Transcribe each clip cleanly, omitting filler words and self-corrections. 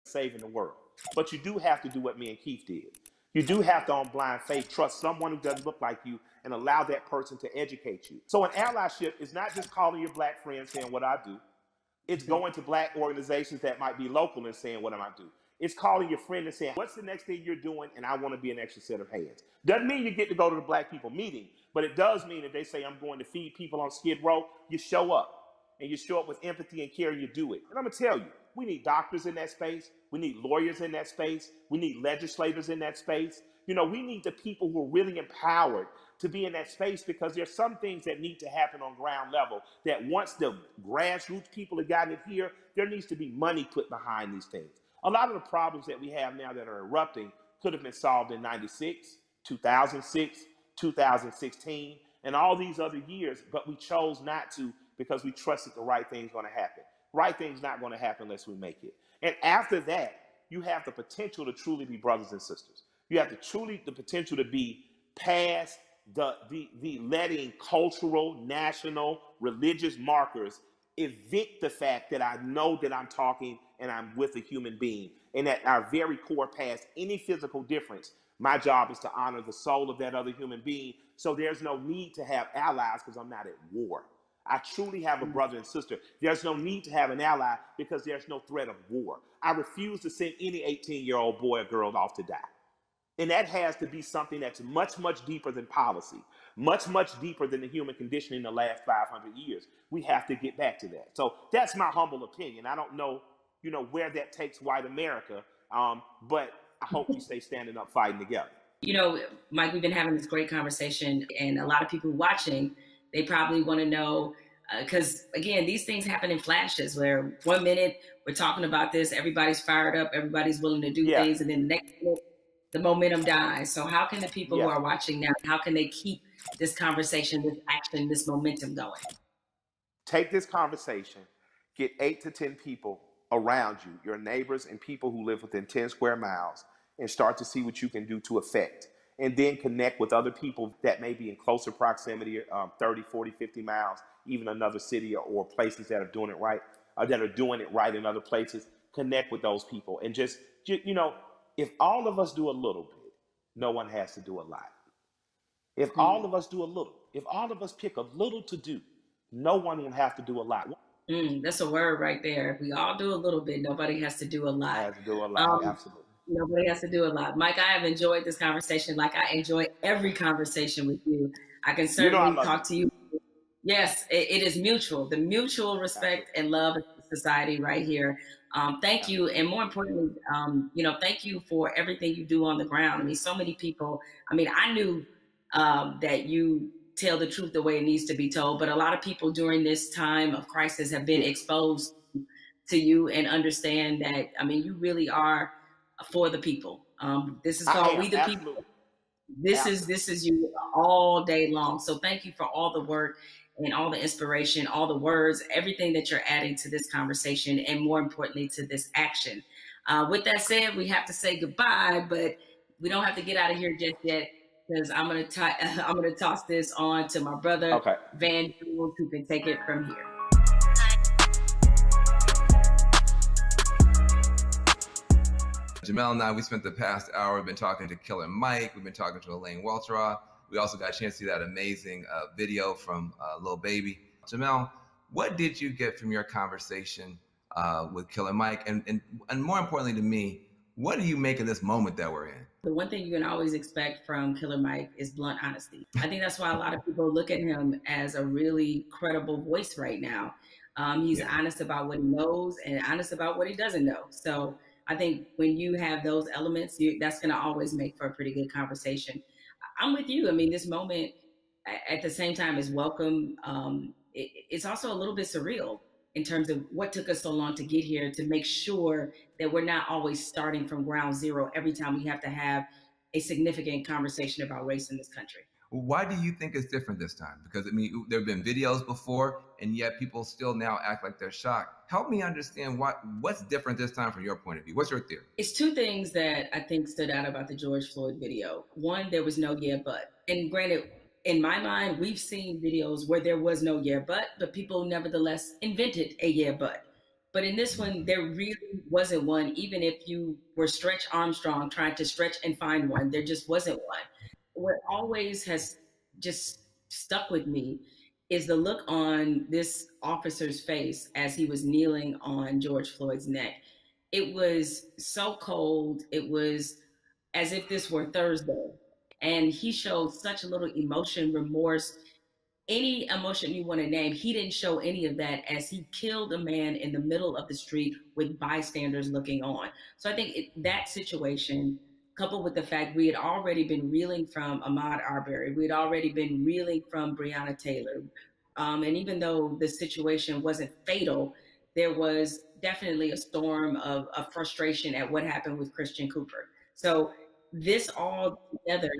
saving the world. But you do have to do what me and Keith did. You do have to, on blind faith, trust someone who doesn't look like you and allow that person to educate you. So an allyship is not just calling your black friends saying what I do. It's going to black organizations that might be local and saying, what am I do? It's calling your friend and saying, what's the next thing you're doing? And I want to be an extra set of hands. Doesn't mean you get to go to the black people meeting, but it does mean that they say, I'm going to feed people on Skid Row. You show up. And you show up with empathy and care, and you do it. And I'm going to tell you, we need doctors in that space. We need lawyers in that space. We need legislators in that space. You know, we need the people who are really empowered to be in that space, because there's some things that need to happen on ground level that once the grassroots people have gotten it here, there needs to be money put behind these things. A lot of the problems that we have now that are erupting could have been solved in 96, 2006, 2016, and all these other years, but we chose not to, because we trusted the right thing's going to happen. Right thing's not going to happen unless we make it. And after that, you have the potential to truly be brothers and sisters. You have the potential to be past the letting cultural, national, religious markers evict the fact that I know that I'm talking and I'm with a human being, and at our very core, past any physical difference, my job is to honor the soul of that other human being. So there's no need to have allies because I'm not at war. I truly have a brother and sister. There's no need to have an ally because there's no threat of war. I refuse to send any 18-year-old boy or girl off to die. And that has to be something that's much, much deeper than policy, much, much deeper than the human condition in the last 500 years. We have to get back to that. So that's my humble opinion. I don't know, where that takes white America, but I hope we stay standing up, fighting together. Mike, we've been having this great conversation, and a lot of people watching, they probably want to know, because again, these things happen in flashes where 1 minute we're talking about this, everybody's fired up, everybody's willing to do things, and then the next minute, the momentum dies. So how can the people who are watching now, how can they keep this conversation, this action, this momentum going? Take this conversation, get 8 to 10 people around you, your neighbors and people who live within 10 square miles, and start to see what you can do to affect. And then connect with other people that may be in closer proximity, 30, 40, 50 miles, even another city or places that are doing it right, or that are doing it right in other places. Connect with those people. And just if all of us do a little bit, no one has to do a lot. If all of us do a little, if all of us pick a little to do, no one will have to do a lot. That's a word right there. If we all do a little bit, nobody has to do a lot. Has to do a lot, absolutely. Nobody has to do a lot. Mike, I have enjoyed this conversation like I enjoy every conversation with you. I can certainly talk to you. Yes, it is mutual. The mutual respect and love in society right here. Thank you. And more importantly, thank you for everything you do on the ground. I mean, so many people, I knew that you tell the truth the way it needs to be told, but a lot of people during this time of crisis have been exposed to you and understand that, you really are for the people. This is called We the People. This is you all day long. So thank you for all the work and all the inspiration, all the words, everything that you're adding to this conversation, and more importantly, to this action. With that said, we have to say goodbye, but we don't have to get out of here just yet, because I'm gonna toss this on to my brother, Van Jules, who can take it from here. Jamel and I, we spent the past hour, we've been talking to Killer Mike, we've been talking to Elaine Welteroth. We also got a chance to see that amazing video from Lil Baby. Jamel, what did you get from your conversation with Killer Mike? And more importantly to me, what do you make of this moment that we're in? The one thing you can always expect from Killer Mike is blunt honesty. I think that's why a lot of people look at him as a really credible voice right now. He's honest about what he knows and honest about what he doesn't know. So I think when you have those elements, that's going to always make for a pretty good conversation. I'm with you. This moment at the same time is welcome. It's also a little bit surreal in terms of what took us so long to get here, to make sure that we're not always starting from ground zero every time we have to have a significant conversation about race in this country. Why do you think it's different this time? Because there have been videos before, and yet people still now act like they're shocked. Help me understand what's different this time from your point of view. What's your theory? It's two things that I think stood out about the George Floyd video. One, there was no yeah, but. And granted, in my mind, we've seen videos where there was no yeah, but people nevertheless invented a yeah, but. But in this one, there really wasn't one. Even if you were Stretch Armstrong trying to stretch and find one, there just wasn't one. What always has just stuck with me is the look on this officer's face as he was kneeling on George Floyd's neck. It was so cold. It was as if this were Thursday. And he showed such a little emotion, remorse, any emotion you want to name. He didn't show any of that as he killed a man in the middle of the street with bystanders looking on. So I think that situation, coupled with the fact we had already been reeling from Ahmaud Arbery, we had already been reeling from Breonna Taylor. And even though the situation wasn't fatal, there was definitely a storm of frustration at what happened with Christian Cooper. So this all together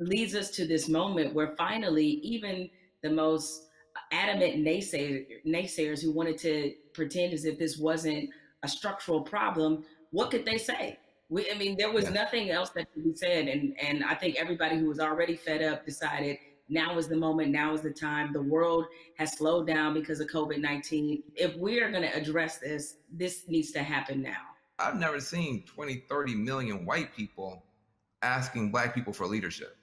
leads us to this moment where finally, even the most adamant naysayers who wanted to pretend as if this wasn't a structural problem, what could they say? I mean, there was nothing else that could be said. And I think everybody who was already fed up decided now is the moment, now is the time. The world has slowed down because of COVID-19. If we are going to address this, this needs to happen now. I've never seen 20, 30 million white people asking Black people for leadership.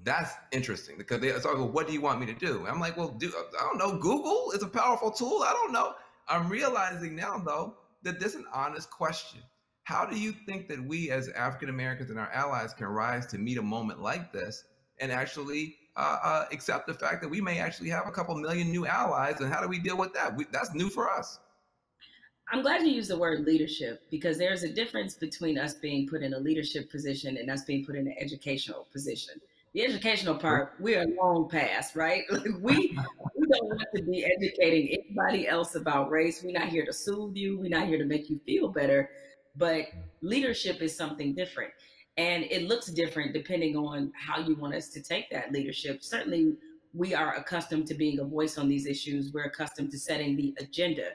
That's interesting because they start, well, what do you want me to do? And I'm like, well, I don't know. Google is a powerful tool. I don't know. I'm realizing now, though, that this is an honest question. How do you think that we as African Americans and our allies can rise to meet a moment like this and actually accept the fact that we may actually have a couple million new allies? And how do we deal with that? That's new for us. I'm glad you used the word leadership because there's a difference between us being put in a leadership position and us being put in an educational position. The educational part, we are long past, right? Like we don't want to be educating anybody else about race. We're not here to soothe you. We're not here to make you feel better. But leadership is something different. And it looks different depending on how you want us to take that leadership. Certainly, we are accustomed to being a voice on these issues. We're accustomed to setting the agenda.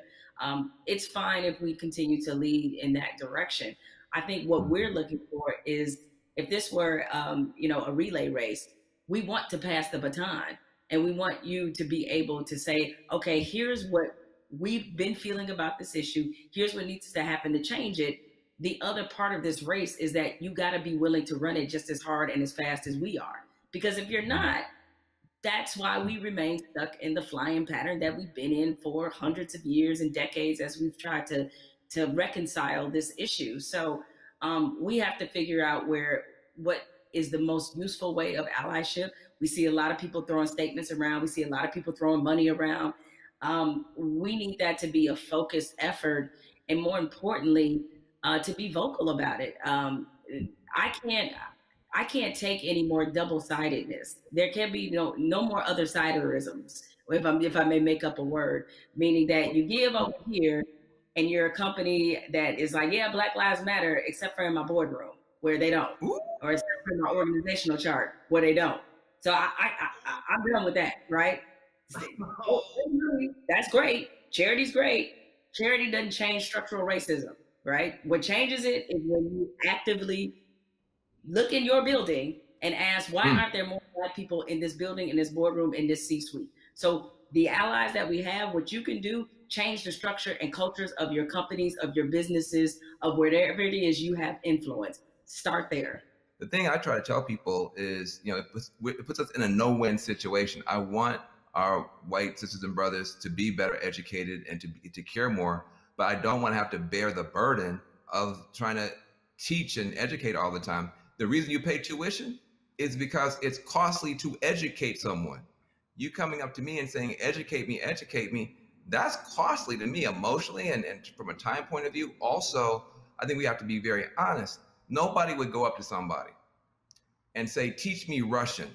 It's fine if we continue to lead in that direction. I think what we're looking for is, if this were, a relay race, we want to pass the baton and we want you to be able to say, okay, here's what we've been feeling about this issue. Here's what needs to happen to change it. The other part of this race is that you got to be willing to run it just as hard and as fast as we are. Because if you're not, that's why we remain stuck in the flying pattern that we've been in for hundreds of years and decades as we've tried to reconcile this issue. So we have to figure out what is the most useful way of allyship. We see a lot of people throwing statements around. We see a lot of people throwing money around. We need that to be a focused effort, and more importantly, to be vocal about it. I can't take any more double-sidedness. There can be no more other-siderisms, if I may make up a word, meaning that you give over here and you're a company that is like, yeah, Black Lives Matter, except for in my boardroom where they don't, or except for in my organizational chart where they don't. So I'm done with that, right? That's great. Charity's great. Charity doesn't change structural racism, right? What changes it is when you actively look in your building and ask, why aren't there more Black people in this building, in this boardroom, in this C-suite? So the allies that we have, what you can do, change the structure and cultures of your companies, of your businesses, of wherever it is you have influence. Start there. The thing I try to tell people is, it puts us in a no-win situation. I want our white sisters and brothers to be better educated and to care more, but I don't want to have to bear the burden of trying to teach and educate all the time. The reason you pay tuition is because it's costly to educate someone. You coming up to me and saying, educate me, that's costly to me emotionally and from a time point of view. Also, I think we have to be very honest. Nobody would go up to somebody and say, teach me Russian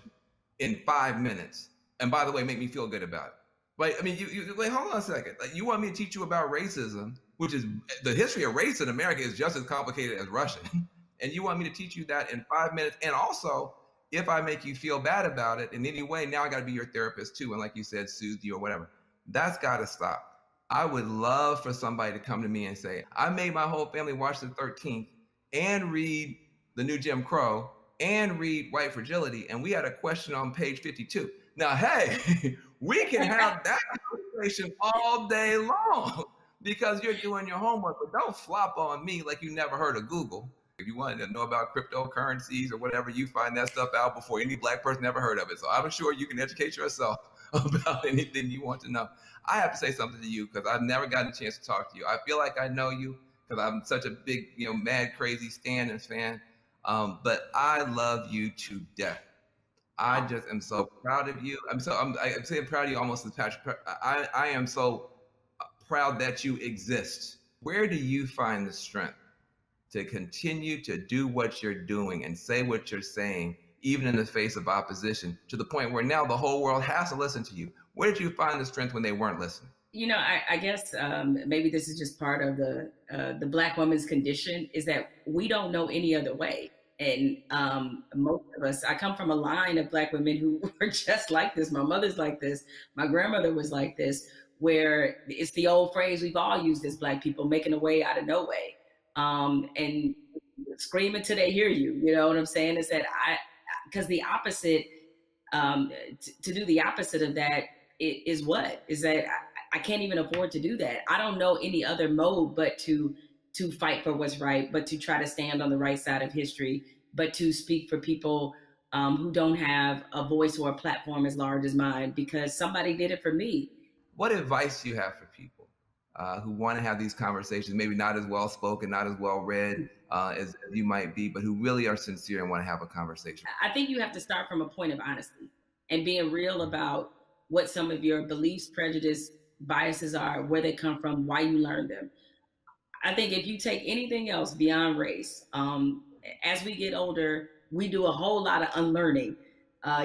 in 5 minutes. And by the way, make me feel good about it. Right? I mean, you wait, hold on a second. Like, you want me to teach you about racism, which is the history of race in America is just as complicated as Russian. And you want me to teach you that in 5 minutes. And also, if I make you feel bad about it in any way, now I got to be your therapist too. And like you said, soothe you or whatever. That's got to stop. I would love for somebody to come to me and say, I made my whole family watch the 13th and read The New Jim Crow and read White Fragility. And we had a question on page 52. Now, hey, we can have that conversation all day long. because you're doing your homework. But don't flop on me like you never heard of Google. If you wanted to know about cryptocurrencies or whatever, you find that stuff out before any Black person ever heard of it. So I'm sure you can educate yourself about anything you want to know. I have to say something to you because I've never gotten a chance to talk to you. I feel like I know you because I'm such a big, mad, crazy Stan and fan. But I love you to death. I just am so proud of you. I'm saying proud of you almost as Patrick. I am so proud that you exist. Where do you find the strength to continue to do what you're doing and say what you're saying, even in the face of opposition, to the point where now the whole world has to listen to you? Where did you find the strength when they weren't listening? I guess maybe this is just part of the Black woman's condition, is that we don't know any other way. And most of us, I come from a line of Black women who were just like this. My mother's like this. My grandmother was like this, where it's the old phrase we've all used as Black people, making a way out of no way. And scream until they hear you. You know what I'm saying? Is that because the opposite, to do the opposite of that is that I can't even afford to do that. I don't know any other mode but to fight for what's right, but to try to stand on the right side of history, but to speak for people who don't have a voice or a platform as large as mine, because somebody did it for me. What advice do you have for people who want to have these conversations, maybe not as well spoken, not as well read as you might be, but who really are sincere and want to have a conversation? I think you have to start from a point of honesty and being real about what some of your beliefs, prejudice, biases are, where they come from, why you learned them. I think if you take anything else beyond race, as we get older, we do a whole lot of unlearning.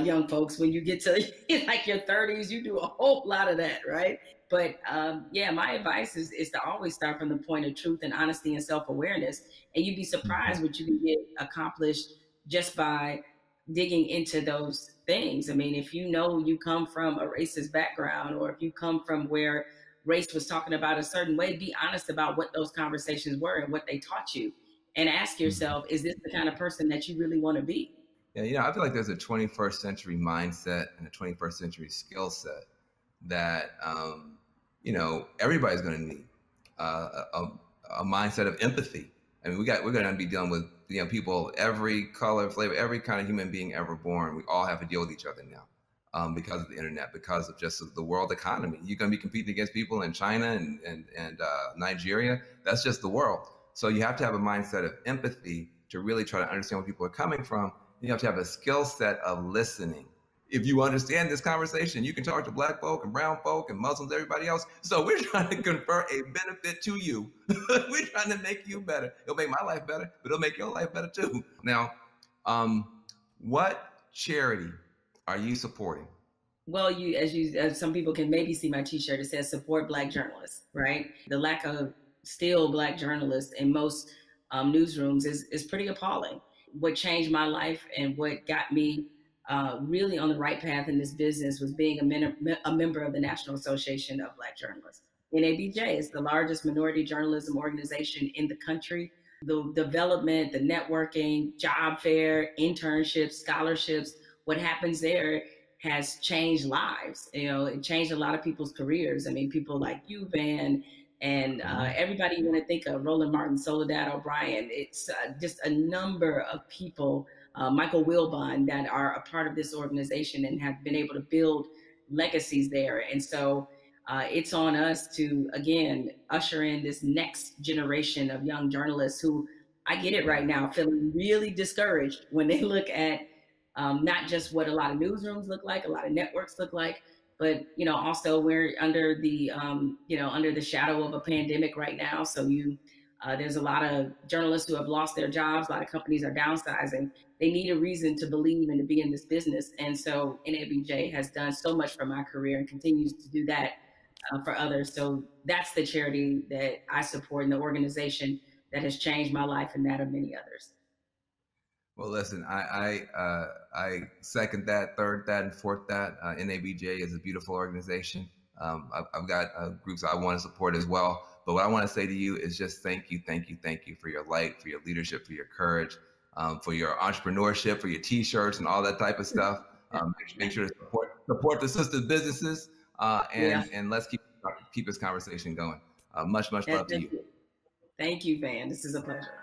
Young folks, when you get to like your 30s, you do a whole lot of that, right? But my advice is to always start from the point of truth and honesty and self-awareness. And you'd be surprised what you can get accomplished just by digging into those things. I mean, if you know you come from a racist background, or if you come from where race was talking about a certain way, be honest about what those conversations were and what they taught you. And ask yourself, is this the kind of person that you really want to be? Yeah, I feel like there's a 21st century mindset and a 21st century skill set that, everybody's going to need a mindset of empathy. I mean, we're going to be dealing with, people, every color, flavor, every kind of human being ever born. We all have to deal with each other now because of the internet, because of just the world economy. You're going to be competing against people in China and Nigeria. That's just the world. So you have to have a mindset of empathy to really try to understand where people are coming from. You have to have a skill set of listening. If you understand this conversation, you can talk to Black folk and brown folk and Muslims, everybody else. So we're trying to confer a benefit to you. We're trying to make you better. It'll make my life better, but it'll make your life better too. Now, what charity are you supporting? Well, as some people can maybe see my T-shirt, it says support Black journalists, right? The lack of still Black journalists in most newsrooms is pretty appalling. What changed my life and what got me really on the right path in this business was being a member of the National Association of Black Journalists. NABJ is the largest minority journalism organization in the country. The development, the networking, job fair, internships, scholarships, what happens there has changed lives. It changed a lot of people's careers. I mean, people like you, Van, and everybody you want to think of, Roland Martin, Soledad O'Brien. It's just a number of people, Michael Wilbon, that are a part of this organization and have been able to build legacies there. And so it's on us to, again, usher in this next generation of young journalists who, I get it right now, feeling really discouraged when they look at not just what a lot of newsrooms look like, a lot of networks look like, but also we're under the under the shadow of a pandemic right now. So there's a lot of journalists who have lost their jobs. A lot of companies are downsizing. They need a reason to believe and to be in this business. And so NABJ has done so much for my career and continues to do that for others. So that's the charity that I support, and the organization that has changed my life and that of many others. Well, listen, I second that, third that, and fourth that. NABJ is a beautiful organization. I've got groups I want to support as well. But what I want to say to you is just thank you for your light, for your leadership, for your courage, for your entrepreneurship, for your T-shirts and all that type of stuff. Make sure to support the sister businesses, and let's keep this conversation going. Much love to you. Thank you, Van. This is a pleasure.